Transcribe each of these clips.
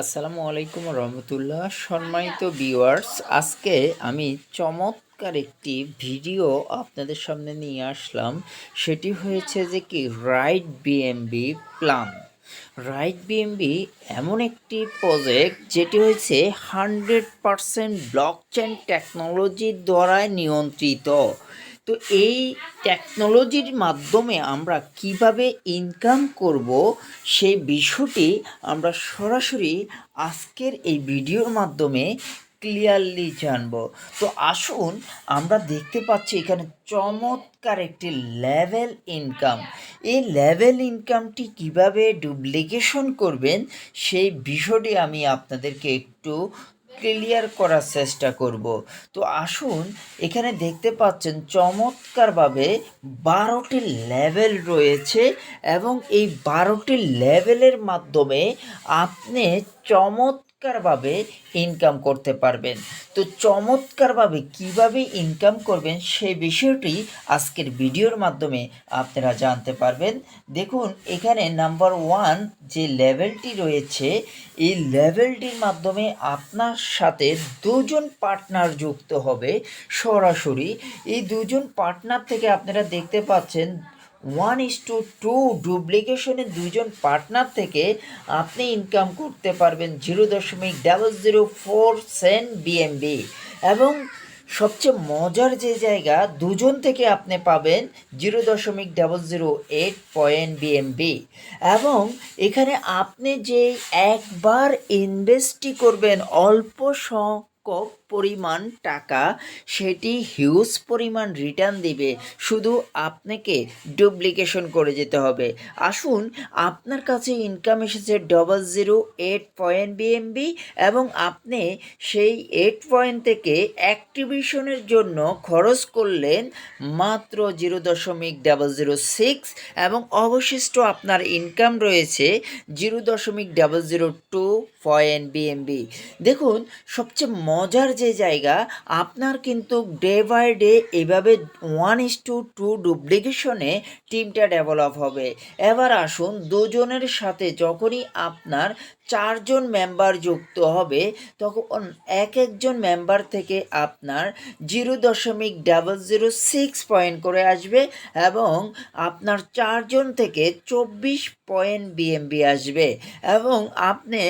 আসসালামু আলাইকুম রহমতুল্লাহ। সম্মানিত ভিউয়ার্স, আজকে আমি চমৎকার একটি ভিডিও আপনাদের সামনে নিয়ে আসলাম। সেটি হয়েছে যে কি রাইট বিএমবি প্ল্যান। রাইট বিএমবি এমন একটি প্রজেক্ট যেটি হয়েছে 100% ব্লকচেন টেকনোলজির দ্বারা নিয়ন্ত্রিত। তো এই টেকনোলজির মাধ্যমে আমরা কিভাবে ইনকাম করব সেই বিষয়টি আমরা সরাসরি আজকের এই ভিডিওর মাধ্যমে ক্লিয়ারলি জানব। তো আসুন, আমরা দেখতে পাচ্ছি এখানে চমৎকার একটি লেভেল ইনকাম। এই লেভেল ইনকামটি কিভাবে ডুপ্লিকেশন করবেন সেই বিষয়টি আমি আপনাদেরকে একটু ক্লিয়ার করার চেষ্টা করব। তো আসুন, এখানে দেখতে পাচ্ছেন চমৎকারভাবে 12টি লেভেল রয়েছে এবং এই 12টি লেভেলের মাধ্যমে আপনি চমৎকারভাবে ইনকাম করতে পারবেন। তো চমৎকারভাবে কিভাবে ইনকাম করবেন সেই বিষয়টি আজকের ভিডিওর মাধ্যমে আপনারা জানতে পারবেন। দেখুন, এখানে নাম্বার 1 যে লেভেলটি রয়েছে, এই লেভেলটির মাধ্যমে আপনার সাথে দুজন পার্টনার যুক্ত হবে সরাসরি। এই দুজন পার্টনার থেকে আপনারা দেখতে পাচ্ছেন 1:2 ডুপ্লিকেশনের দুজন পার্টনার থেকে আপনি ইনকাম করতে পারবেন 0.004 সেন্ট বিএমবি। এবং সবচেয়ে মজার যে জায়গা, দুজন থেকে আপনি পাবেন 0.008 পয়েন্ট বিএমবি। এবং এখানে আপনি যে একবার ইনভেস্টই করবেন অল্প সংখ্যক পরিমাণ টাকা, সেটি হিউজ পরিমাণ রিটার্ন দিবে। শুধু আপনাকে ডুপ্লিকেশন করে যেতে হবে। আসুন, আপনার কাছে ইনকাম এসেছে 0.08 পয়েন্ট বিএমবি এবং আপনি সেই 8 পয়েন্ট থেকে অ্যাক্টিভেশনের জন্য খরচ করলেন মাত্র 0.006 এবং অবশিষ্ট আপনার ইনকাম রয়েছে 0.002 পয়েন্ট বিএমবি। দেখুন, সবচেয়ে মজার যে জায়গা, আপনার কিন্তু ডে বাই ডে এভাবে 1:2 ডুপ্লিকেশনে টিমটা ডেভেলপ হবে। এবার আসুন, দুজনের সাথে যখনই আপনার 4জন মেম্বার যুক্ত হবে, তখন একজন মেম্বার থেকে আপনার 0.006 পয়েন্ট করে আসবে এবং আপনার 4জন থেকে 24 পয়েন্ট বিএমবি আসবে। এবং আপনি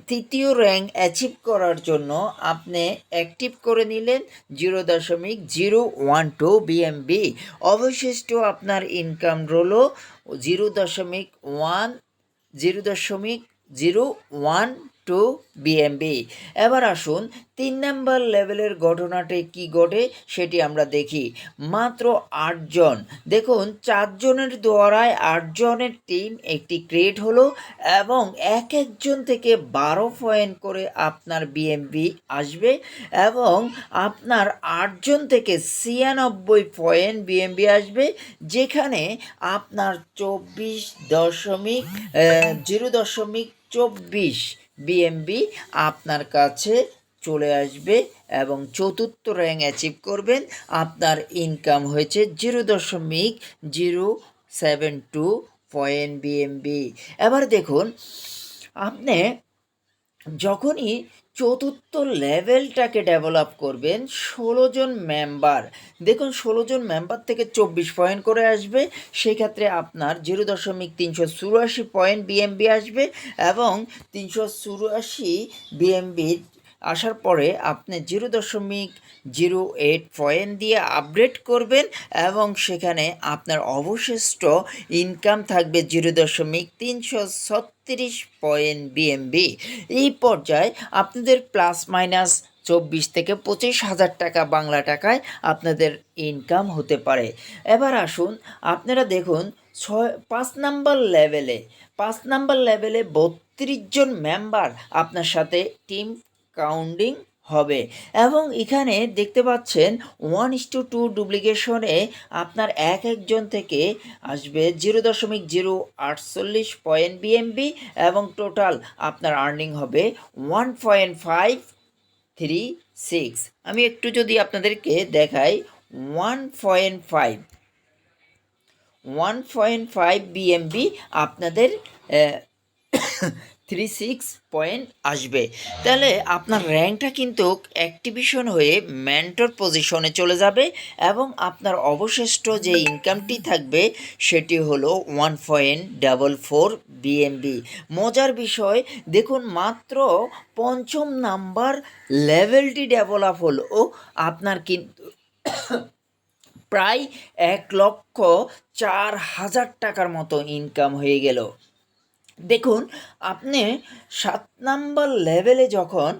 তৃতীয় র্যাঙ্ক অ্যাচিভ করার জন্য আপনি অ্যাক্টিভ করে নিলেন 0.012 বিএমবি। অবশিষ্ট আপনার ইনকাম রইল 0.012 বিএমবি। এবার আসুন, 3 নাম্বার লেভেলের ঘটনাটি কি ঘটে সেটি আমরা দেখি। মাত্র 8জন, দেখুন 4জনের দ্বারায় 8জনের টিম একটি ক্রিয়েট হলো এবং একজন থেকে 12 পয়েন্ট করে আপনার বিএমবি আসবে এবং আপনার 8জন থেকে 96 পয়েন্ট বিএমবি আসবে, যেখানে আপনার 0.24 বিএমবি আপনার কাছে চলে আসবে এবং চতুর্থ র্যাঙ্ক অ্যাচিভ করবেন। আপনার ইনকাম হয়েছে 0.072 পয়েন্ট বিএমবি। এবার দেখুন, আপনি যখনই চতুর্থ লেভেলটাকে ডেভেলপ করবেন, 16জন মেম্বার, দেখুন 16জন মেম্বার থেকে 24 পয়েন্ট করে আসবে, সেক্ষেত্রে আপনার 0.384 পয়েন্ট বিএমবি আসবে এবং 384 বিএমবি আসার পরে আপনি 0.08 পয়েন্ট দিয়ে আপগ্রেড করবেন এবং সেখানে আপনার অবশিষ্ট ইনকাম থাকবে 0.336 পয়েন্ট বিএমবি। এই পর্যায়ে আপনাদের প্লাস মাইনাস 24 থেকে 25,000 টাকা বাংলা টাকায় আপনাদের ইনকাম হতে পারে। এবার আসুন, আপনারা দেখুন 5 নাম্বার লেভেলে 32 জন মেম্বার আপনার সাথে টিম কাউন্টিং হবে এবং এখানে দেখতে পাচ্ছেন 1:2 ডুপ্লিকেশনে আপনার একজন থেকে আসবে 0.048 পয়েন্ট বিএমবি এবং টোটাল আপনার আর্নিং হবে 1.536। আমি একটু যদি আপনাদেরকে দেখাই, 1.5 বিএমবি আপনাদের 36 পয়েন্ট আসবে। তাহলে আপনার র্যাঙ্কটা কিন্তু অ্যাক্টিভেশন হয়ে মেন্টর পজিশনে চলে যাবে এবং আপনার অবশিষ্ট যে ইনকামটি থাকবে সেটি হলো 1.44 বিএমবি। মজার বিষয় দেখুন, মাত্র পঞ্চম নাম্বার লেভেলটি ডেভেলপ হলো আপনার কিন্তু প্রায় 1,04,000 টাকার মতো ইনকাম হয়ে গেল। দেখুন, আপনি 7 নাম্বার লেভেলে যখন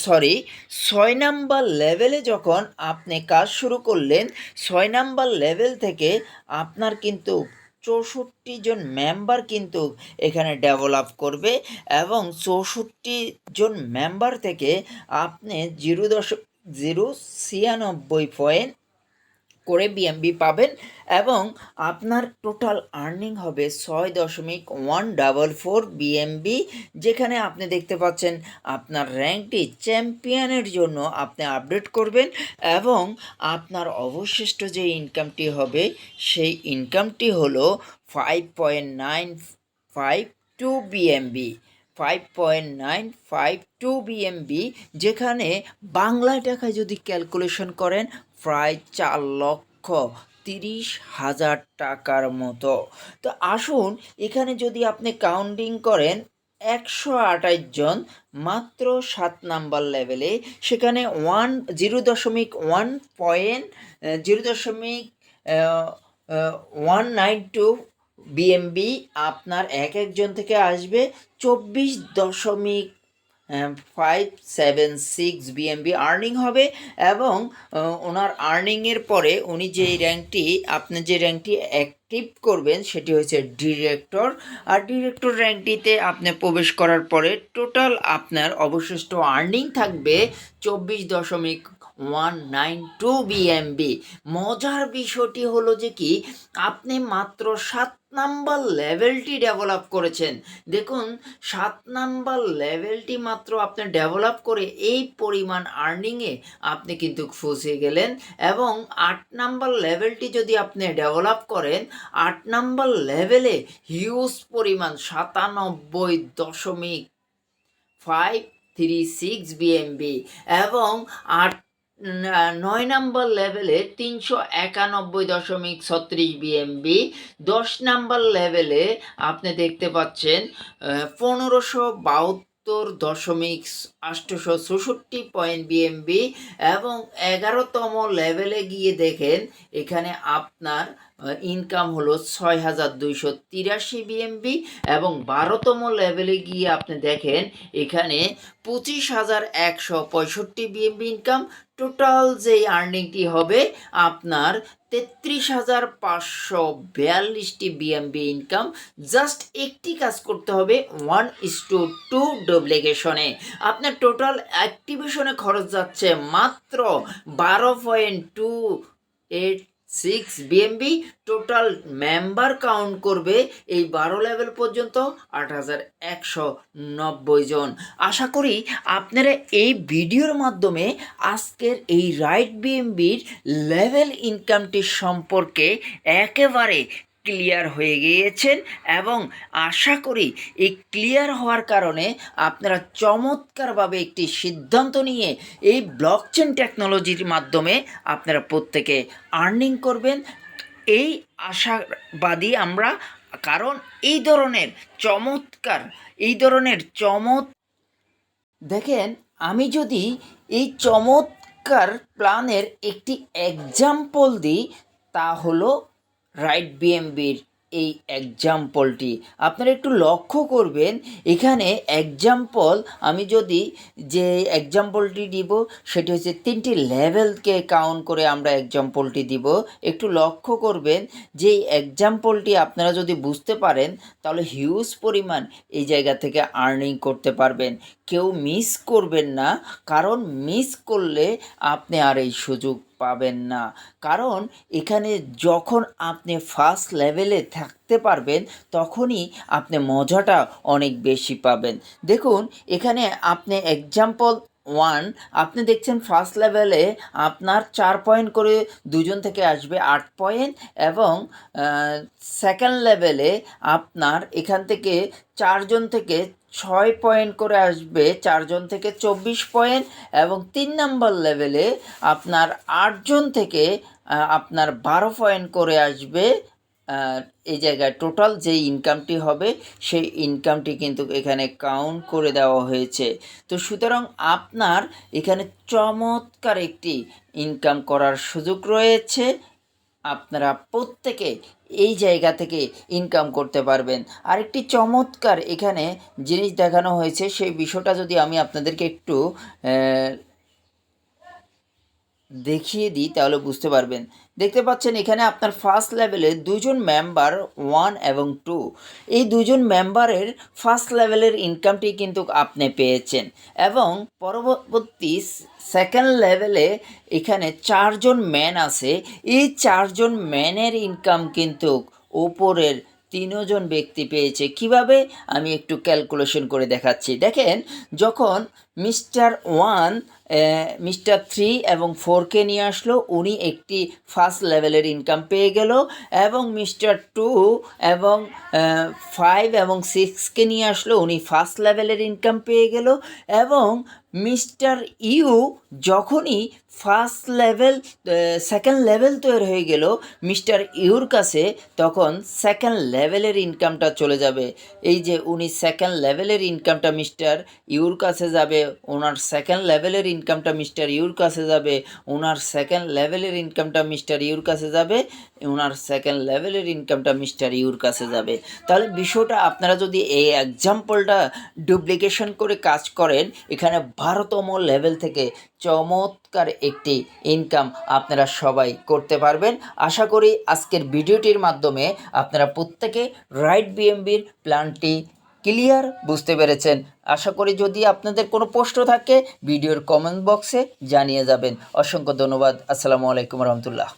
6 নাম্বার লেভেলে যখন আপনি কাজ শুরু করলেন, 6 নাম্বার লেভেল থেকে আপনার কিন্তু 64 জন মেম্বার কিন্তু এখানে ডেভেলপ করবে এবং 64 জন মেম্বার থেকে আপনি 0.096 পয়েন্ট করে বিএমবি পাবেন এবং আপনার টোটাল আর্নিং হবে 6.144 বিএমবি, যেখানে আপনি দেখতে পাচ্ছেন আপনার র্যাঙ্কটি চ্যাম্পিয়নের জন্য আপনি আপডেট করবেন এবং আপনার অবশিষ্ট যে ইনকামটি হবে সেই ইনকামটি হলো 5.952 বিএমবি। 5.952 বিএমবি, যেখানে বাংলা টাকায় যদি ক্যালকুলেশন করেন প্রায় 4,30,000 টাকার মতো। তো আসুন এখানে যদি আপনি কাউন্টিং করেন 128 জন মাত্র 7 নাম্বার লেভেলে, সেখানে 0.1 পয়েন্ট 0.192 বিএমবি আপনার একজন থেকে আসবে। 24.576 বিএমবি আর্নিং হবে এবং ওনার আর্নিংয়ের পরে উনি যেই র্যাঙ্কটি আপনি যে র্যাঙ্কটি অ্যাক্টিভ করবেন সেটি হচ্ছে ডিরেক্টর। আর ডিরেক্টর র্যাঙ্কটিতে আপনি প্রবেশ করার পরে টোটাল আপনার অবশিষ্ট আর্নিং থাকবে 24.192 বিএমবি। মজার বিষয়টি হলো যে কি, আপনি মাত্র 7 নাম্বার লেভেলটি ডেভেলপ করেছেন। দেখুন, 7 নাম্বার লেভেলটি মাত্র আপনি ডেভেলপ করে এই পরিমাণ আর্নিংয়ে আপনি কিন্তু ফসে গেলেন এবং 8 নাম্বার লেভেলটি যদি আপনি ডেভেলপ করেন, 8 নাম্বার লেভেলে হিউজ পরিমাণ 97.536 বিএমবি এবং 9 নাম্বার লেভেলে 391.36 বিএমবি। 10 নাম্বার লেভেলে আপনি দেখতে পাচ্ছেন 1572.864 পয়েন্ট বিএমবি এবং 11তম লেভেলে গিয়ে দেখেন এখানে আপনার ইনকাম হলো 6,283 বিএমবি এবং 12তম লেভেলে গিয়ে আপনি দেখেন এখানে 25,165 বিএমবি ইনকাম। টোটাল যেই আর্নিংটি হবে আপনার 33,542 বিএমবি ইনকাম। জাস্ট একটি কাজ করতে হবে, 1:2 ডুপ্লিকেশনে। আপনার টোটাল অ্যাক্টিভেশনে খরচ যাচ্ছে মাত্র 12.286 বিএমবি। টোটাল মেম্বার কাউন্ট করবে এই 12 লেভেল পর্যন্ত 8,190 জন। আশা করি আপনারা এই ভিডিওর মাধ্যমে আজকের এই রাইট বিএমবির লেভেল ইনকামটি সম্পর্কে একেবারে ক্লিয়ার হয়ে গিয়েছেন এবং আশা করি এই ক্লিয়ার হওয়ার কারণে আপনারা চমৎকারভাবে একটি সিদ্ধান্ত নিয়ে এই ব্লকচেন টেকনোলজির মাধ্যমে আপনারা প্রত্যেকে আর্নিং করবেন, এই আশাবাদী আমরা। কারণ এই ধরনের দেখেন, আমি যদি এই চমৎকার প্ল্যানের একটি এক্সাম্পল দিই, তা হলো রাইট বিএমবির এই এক্সাম্পলটি আপনারা একটু লক্ষ্য করবেন। এখানে এক্সাম্পল আমি যদি যে এক্সাম্পলটি দিব সেটি হচ্ছে 3টি লেভেলকে কাউন্ট করে আমরা এক্সাম্পলটি দিব। একটু লক্ষ্য করবেন যে এক্সাম্পলটি আপনারা যদি বুঝতে পারেন তাহলে হিউজ পরিমাণ এই জায়গা থেকে আর্নিং করতে পারবেন। কেউ মিস করবেন না, কারণ মিস করলে আপনি আর এই সুযোগ পাবেন না। কারণ এখানে যখন আপনি ফার্স্ট লেভেলে থাকতে পারবেন তখনই আপনি মজাটা অনেক বেশি পাবেন। দেখুন, এখানে আপনি এক্সাম্পল ওয়ান, আপনি দেখছেন ফার্স্ট লেভেলে আপনার 4 পয়েন্ট করে দুজন থেকে আসবে 8 পয়েন্ট, এবং সেকেন্ড লেভেলে আপনার এখান থেকে 4 জন থেকে 6 পয়েন্ট করে আসবে 4 জন থেকে 24 পয়েন্ট, এবং 3 নম্বর লেভেলে আপনার 8 জন থেকে আপনার 12 পয়েন্ট করে আসবে। এই জায়গায় টোটাল যে ইনকামটি হবে সেই ইনকামটি কিন্তু এখানে কাউন্ট করে দেওয়া হয়েছে। তো সুতরাং আপনার এখানে চমৎকার একটি ইনকাম করার সুযোগ রয়েছে। আপনারা প্রত্যেকে এই জায়গা থেকে ইনকাম করতে পারবেন। আরেকটি চমৎকার এখানে জিনিস দেখানো হয়েছে, সেই বিষয়টা যদি আমি আপনাদেরকে একটু দেখিয়ে দিই তাহলে বুঝতে পারবেন। দেখতে পাচ্ছেন এখানে আপনার ফার্স্ট লেভেলে 2 জন মেম্বার 1 এবং 2, এই 2 জন মেম্বারের ফার্স্ট লেভেলের ইনকামটি কিন্তু আপনি পেয়েছেন, এবং পরবর্তী সেকেন্ড লেভেলে এখানে 4 জন ম্যান আছে, এই 4 জন ম্যানের ইনকাম কিন্তু ওপরের 3 জন ব্যক্তি পেয়েছে। কিভাবে আমি একটু ক্যালকুলেশন করে দেখাচ্ছি। দেখেন, যখন মিস্টার 1 মিস্টার 3 এবং 4কে নিয়ে আসলো, উনি একটি ফার্স্ট লেভেলের ইনকাম পেয়ে গেল, এবং মিস্টার 2 এবং 5 এবং 6কে নিয়ে আসলো, উনি ফার্স্ট লেভেলের ইনকাম পেয়ে গেল, এবং মিস্টার ইউ যখনই ফার্স্ট লেভেল সেকেন্ড লেভেল তৈরি হয়ে গেল মিস্টার ইউর কাছে, তখন সেকেন্ড লেভেলের ইনকামটা চলে যাবে। এই যে উনি সেকেন্ড লেভেলের ইনকামটা মিস্টার ইউর কাছে যাবে, ওনার সেকেন্ড লেভেলের ইনকামটা মিস্টার ইউর কাছে যাবে, ওনার সেকেন্ড লেভেলের ইনকামটা মিস্টার ইউর কাছে যাবে, ওনার সেকেন্ড লেভেলের ইনকামটা মিস্টার ইউর কাছে যাবে। তাহলে বিষয়টা আপনারা যদি এই এক্সাম্পলটা ডুপ্লিকেশন করে কাজ করেন, এখানে 12তম লেভেল থেকে চমৎকার একটি ইনকাম আপনারা সবাই করতে পারবেন। আশা করি আজকের ভিডিওটির মাধ্যমে আপনারা প্রত্যেকে রাইট বিএমবির প্ল্যানটি ক্লিয়ার বুঝতে পেরেছেন। আশা করি যদি আপনাদের কোনো প্রশ্ন থাকে ভিডিওর কমেন্ট বক্সে জানিয়ে যাবেন। অসংখ্য ধন্যবাদ। আসসালামু আলাইকুম রহমতুল্লাহ।